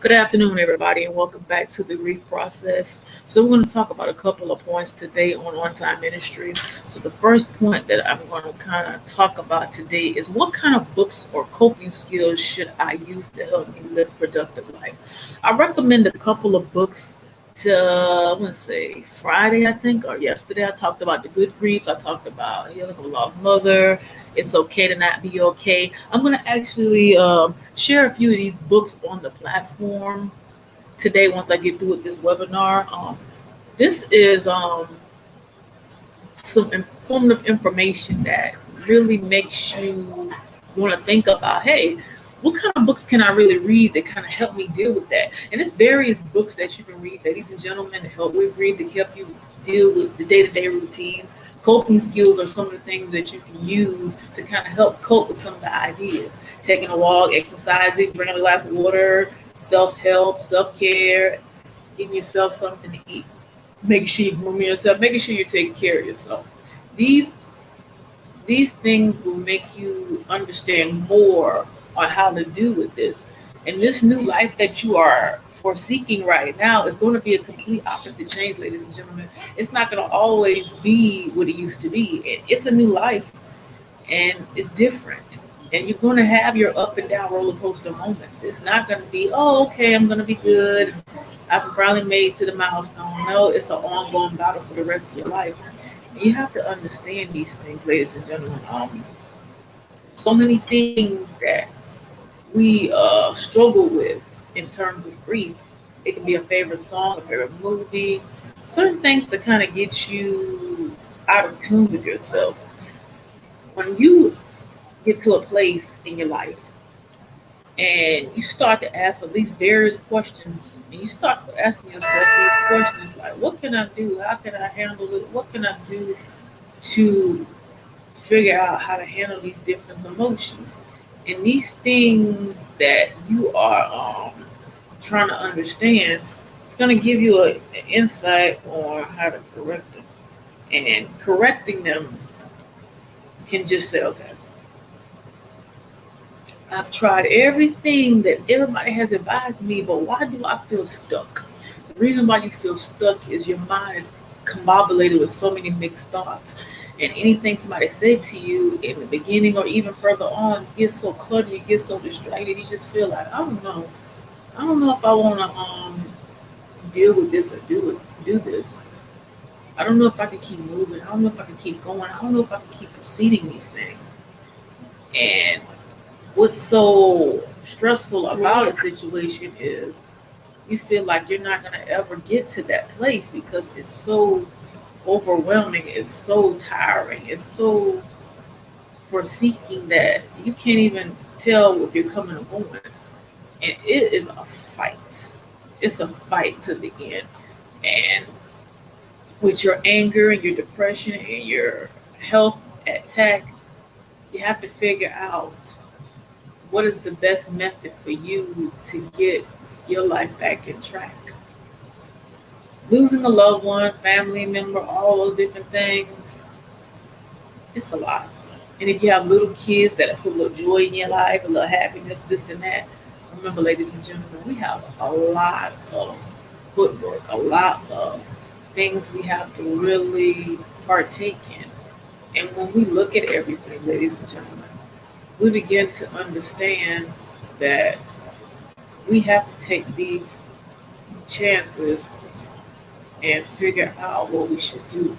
Good afternoon, everybody, and welcome back to the Grief Process. So, we're going to talk about a couple of points today on time ministry. So, the first point that I'm going to kind of talk about today is what kind of books or coping skills should I use to help me live a productive life? I recommend a couple of books to, I want to say Friday, I think, or yesterday. I talked about the good grief. I talked about healing of a lost mother. It's okay to not be okay. I'm going to actually share a few of these books on the platform today once I get through with this webinar. This is some informative information that really makes you want to think about, hey, what kind of books can I really read that kind of help me deal with that? And it's various books that you can read, ladies and gentlemen, to help you read, to help you deal with the day-to-day routines. Coping skills are some of the things that you can use to kind of help cope with some of the ideas. Taking a walk, exercising, drinking a glass of water, self-help, self-care, getting yourself something to eat, making sure you groom yourself, making sure you're taking care of yourself. These these things will make you understand more on how to do with this. And this new life that you are forseeking right now is going to be a complete opposite change, ladies and gentlemen. It's not going to always be what it used to be. It's a new life and it's different. And you're going to have your up and down roller coaster moments. It's not going to be, oh, okay, I'm going to be good. I've finally made to the milestone. No, it's an ongoing battle for the rest of your life. And you have to understand these things, ladies and gentlemen. So many things that we struggle with in terms of grief. It can be a favorite song, a favorite movie, certain things that kind of get you out of tune with yourself. When you get to a place in your life and you start to ask these various questions, and you start asking yourself these questions like, what can I do? How can I handle it? What can I do to figure out how to handle these different emotions? And these things that you are trying to understand, it's going to give you an insight on how to correct them. And correcting them can just say, okay, I've tried everything that everybody has advised me, but why do I feel stuck? The reason why you feel stuck is your mind is combobulated with so many mixed thoughts. And anything somebody said to you in the beginning or even further on gets so cluttered, you get so distracted, you just feel like, I don't know. I don't know if I want to deal with this or do this. I don't know if I can keep moving. I don't know if I can keep going. I don't know if I can keep proceeding these things. And what's so stressful about a situation is you feel like you're not going to ever get to that place because it's so overwhelming, it's so tiring, it's so forsaking that you can't even tell if you're coming or going. And it is a fight. It's a fight to the end. And with your anger and your depression and your health attack, you have to figure out what is the best method for you to get your life back in track. Losing a loved one, family member, all those different things, it's a lot. And if you have little kids that put a little joy in your life, a little happiness, this and that, remember, ladies and gentlemen, we have a lot of footwork, a lot of things we have to really partake in. And when we look at everything, ladies and gentlemen, we begin to understand that we have to take these chances and figure out what we should do.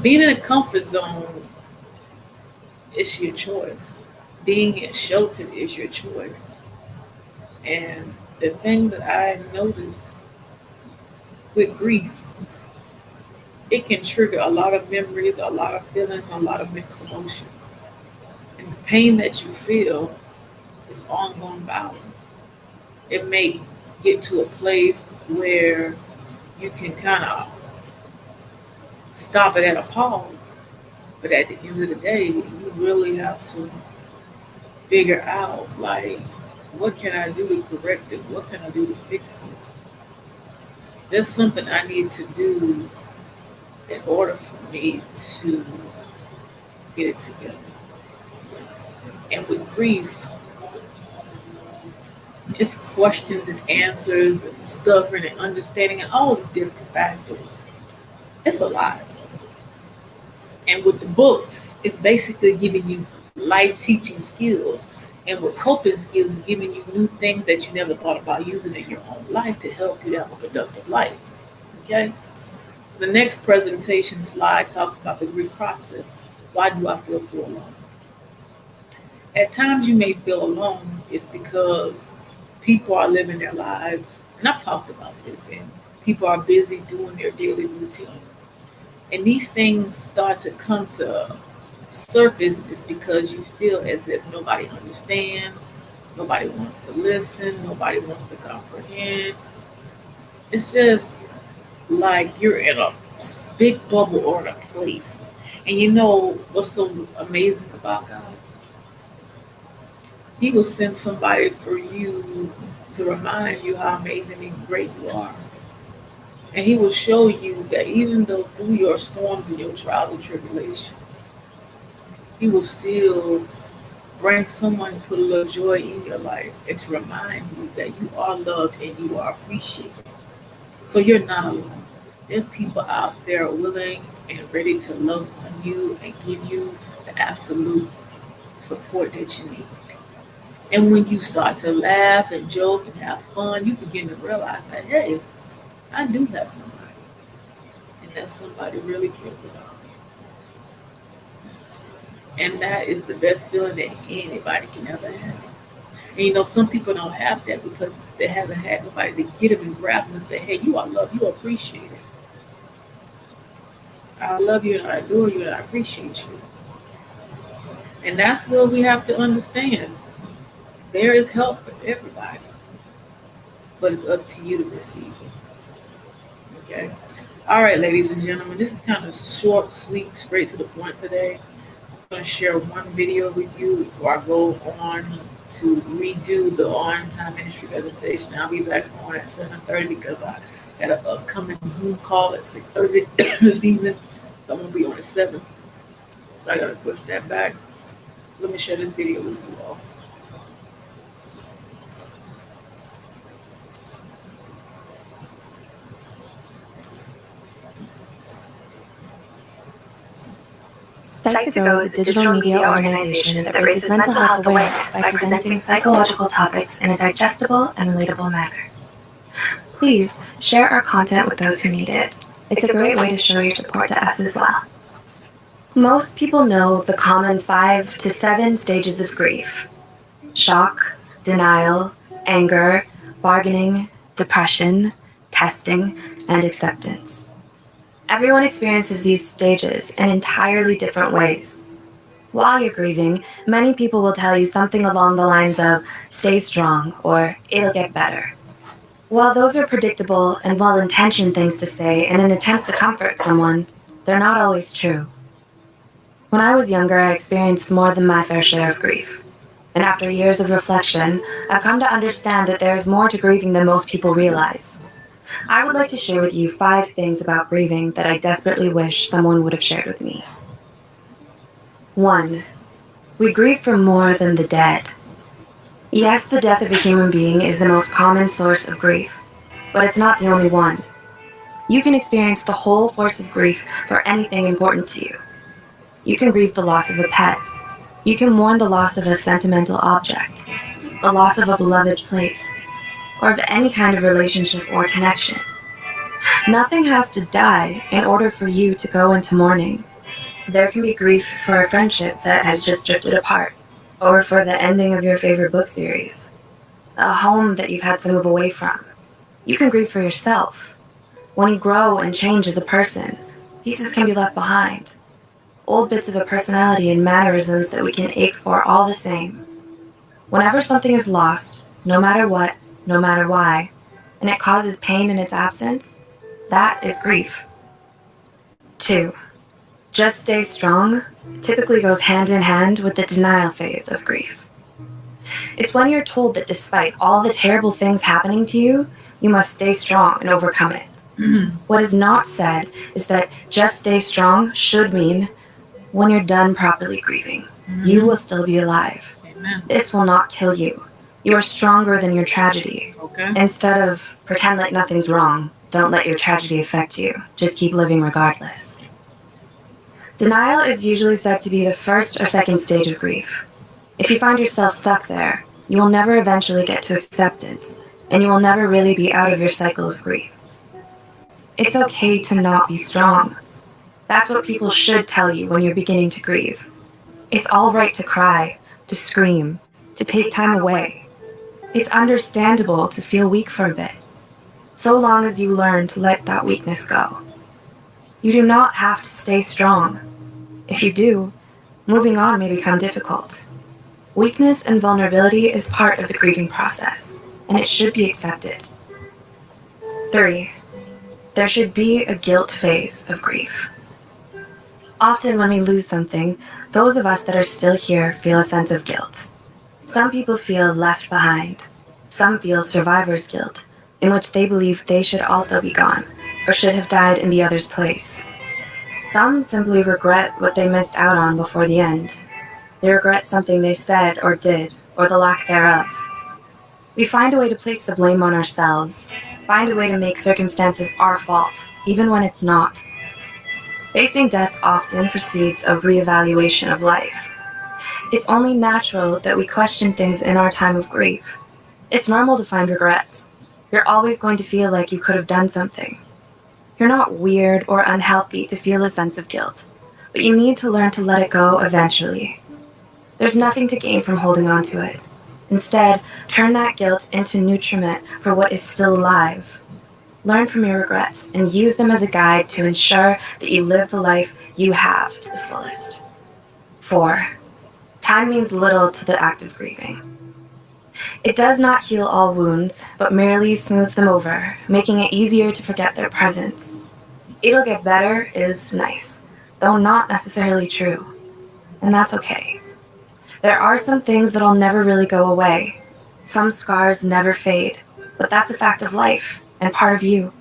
Being in a comfort zone is your choice. Being sheltered is your choice. And the thing that I notice with grief, it can trigger a lot of memories, a lot of feelings, a lot of mixed emotions. And the pain that you feel is ongoing battle. It may get to a place where you can kind of stop it at a pause. But at the end of the day, you really have to figure out, like, what can I do to correct this? What can I do to fix this? There's something I need to do in order for me to get it together. And with grief, It's questions and answers, and discovering and understanding, and all these different factors. It's a lot. And with the books, it's basically giving you life teaching skills. And with coping skills, is giving you new things that you never thought about using in your own life to help you to have a productive life. Okay? So the next presentation slide talks about the grief process. Why do I feel so alone? At times you may feel alone, it's because people are living their lives, and I've talked about this, and people are busy doing their daily routines. And these things start to come to surface is because you feel as if nobody understands, nobody wants to listen, nobody wants to comprehend. It's just like you're in a big bubble or in a place. And you know what's so amazing about God? He will send somebody for you to remind you how amazing and great you are. And he will show you that even though through your storms and your trials and tribulations, he will still bring someone to put a little joy in your life and to remind you that you are loved and you are appreciated. So you're not alone. There's people out there willing and ready to love on you and give you the absolute support that you need. And when you start to laugh and joke and have fun, you begin to realize that, hey, I do have somebody. And that somebody really cares about me. And that is the best feeling that anybody can ever have. And you know, some people don't have that because they haven't had nobody to get them and grab them and say, hey, you are loved, you are appreciated. I love you and I adore you and I appreciate you. And that's where we have to understand there is help for everybody, but it's up to you to receive it. Okay? All right, ladies and gentlemen, this is kind of short, sweet, straight to the point today. I'm going to share one video with you before I go on to redo the on time ministry presentation. I'll be back on at 7:30 because I got an upcoming Zoom call at 6:30 this evening. So I'm going to be on at 7. So I got to push that back. So let me share this video with you all. Psych2Go is a digital media organization that raises mental health awareness by presenting psychological topics in a digestible and relatable manner. Please share our content with those who need it. It's a great way to show your support to us as well. Most people know the common 5 to 7 stages of grief: shock, denial, anger, bargaining, depression, testing, and acceptance. Everyone experiences these stages in entirely different ways. While you're grieving, many people will tell you something along the lines of, stay strong, or it'll get better. While those are predictable and well-intentioned things to say in an attempt to comfort someone, they're not always true. When I was younger, I experienced more than my fair share of grief. And after years of reflection, I've come to understand that there is more to grieving than most people realize. I would like to share with you 5 things about grieving that I desperately wish someone would have shared with me. 1. We grieve for more than the dead. Yes, the death of a human being is the most common source of grief, but it's not the only one. You can experience the whole force of grief for anything important to you. You can grieve the loss of a pet. You can mourn the loss of a sentimental object, the loss of a beloved place, or of any kind of relationship or connection. Nothing has to die in order for you to go into mourning. There can be grief for a friendship that has just drifted apart, or for the ending of your favorite book series, a home that you've had to move away from. You can grieve for yourself. When you grow and change as a person, pieces can be left behind. Old bits of a personality and mannerisms that we can ache for all the same. Whenever something is lost, no matter what, no matter why, and it causes pain in its absence, that is grief. 2. Just stay strong typically goes hand in hand with the denial phase of grief. It's when you're told that despite all the terrible things happening to you, you must stay strong and overcome it. What is not said is that just stay strong should mean when you're done properly grieving, you will still be alive. Amen. This will not kill you. You are stronger than your tragedy. Okay. Instead of pretend like nothing's wrong, don't let your tragedy affect you. Just keep living regardless. Denial is usually said to be the first or second stage of grief. If you find yourself stuck there, you will never eventually get to acceptance, and you will never really be out of your cycle of grief. It's okay to not be strong. That's what people should tell you when you're beginning to grieve. It's all right to cry, to scream, to take time away. It's understandable to feel weak for a bit, so long as you learn to let that weakness go. You do not have to stay strong. If you do, moving on may become difficult. Weakness and vulnerability is part of the grieving process, and it should be accepted. 3. There should be a guilt phase of grief. Often when we lose something, those of us that are still here feel a sense of guilt. Some people feel left behind. Some feel survivor's guilt, in which they believe they should also be gone, or should have died in the other's place. Some simply regret what they missed out on before the end. They regret something they said or did, or the lack thereof. We find a way to place the blame on ourselves, find a way to make circumstances our fault, even when it's not. Facing death often precedes a reevaluation of life. It's only natural that we question things in our time of grief. It's normal to find regrets. You're always going to feel like you could have done something. You're not weird or unhealthy to feel a sense of guilt, but you need to learn to let it go eventually. There's nothing to gain from holding on to it. Instead, turn that guilt into nutriment for what is still alive. Learn from your regrets and use them as a guide to ensure that you live the life you have to the fullest. 4. Time means little to the act of grieving. It does not heal all wounds, but merely smooths them over, making it easier to forget their presence. It'll get better is nice, though not necessarily true. And that's okay. There are some things that'll never really go away. Some scars never fade, but that's a fact of life and part of you.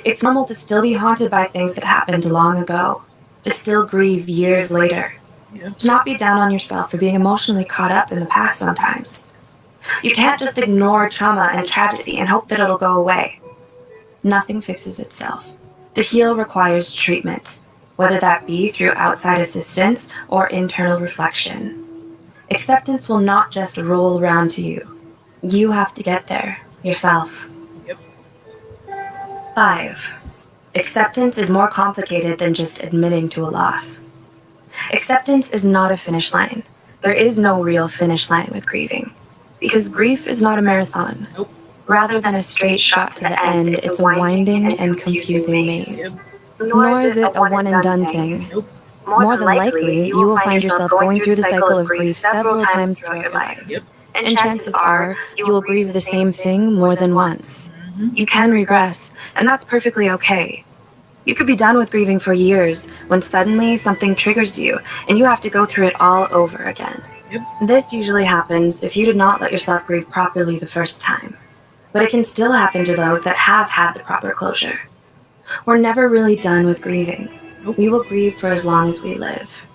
It's normal to still be haunted by things that happened long ago, to still grieve years later. To not be down on yourself for being emotionally caught up in the past sometimes. You can't just ignore trauma and tragedy and hope that it'll go away. Nothing fixes itself. To heal requires treatment, whether that be through outside assistance or internal reflection. Acceptance will not just roll around to you. You have to get there yourself. 5. Acceptance is more complicated than just admitting to a loss. Acceptance is not a finish line. There is no real finish line with grieving, because grief is not a marathon. Rather than a straight shot to the end, it's a winding and confusing maze. Nor is it a one-and-done thing. More than likely, you will find yourself going through the cycle of grief several times throughout your life. And chances are, you will grieve the same thing more than once. You can regress, and that's perfectly okay. You could be done with grieving for years when suddenly something triggers you and you have to go through it all over again. This usually happens if you did not let yourself grieve properly the first time. But it can still happen to those that have had the proper closure. We're never really done with grieving. We will grieve for as long as we live.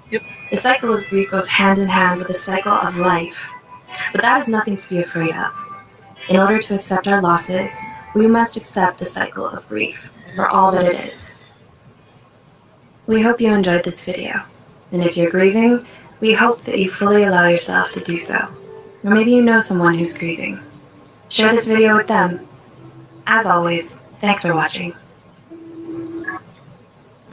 The cycle of grief goes hand in hand with the cycle of life. But that is nothing to be afraid of. In order to accept our losses, we must accept the cycle of grief for all that it is. We hope you enjoyed this video. And if you're grieving, we hope that you fully allow yourself to do so. Or maybe you know someone who's grieving. Share this video with them. As always, thanks for watching.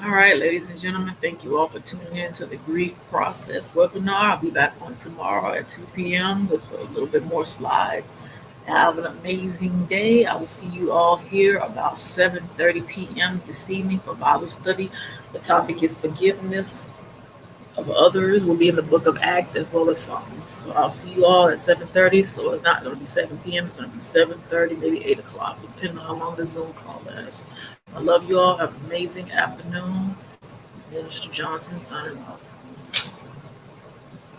All right, ladies and gentlemen, thank you all for tuning in to the Grief Process webinar. I'll be back on tomorrow at 2 p.m. with a little bit more slides. Have an amazing day. I will see you all here about 7:30 p.m. this evening for Bible study. The topic is forgiveness of others. Will be in the book of Acts as well as Psalms. So I'll see you all at 7:30. So it's not going to be 7 p.m. It's going to be 7:30, maybe 8 o'clock, depending on how long the Zoom call is. I love you all. Have an amazing afternoon. Minister Johnson signing off.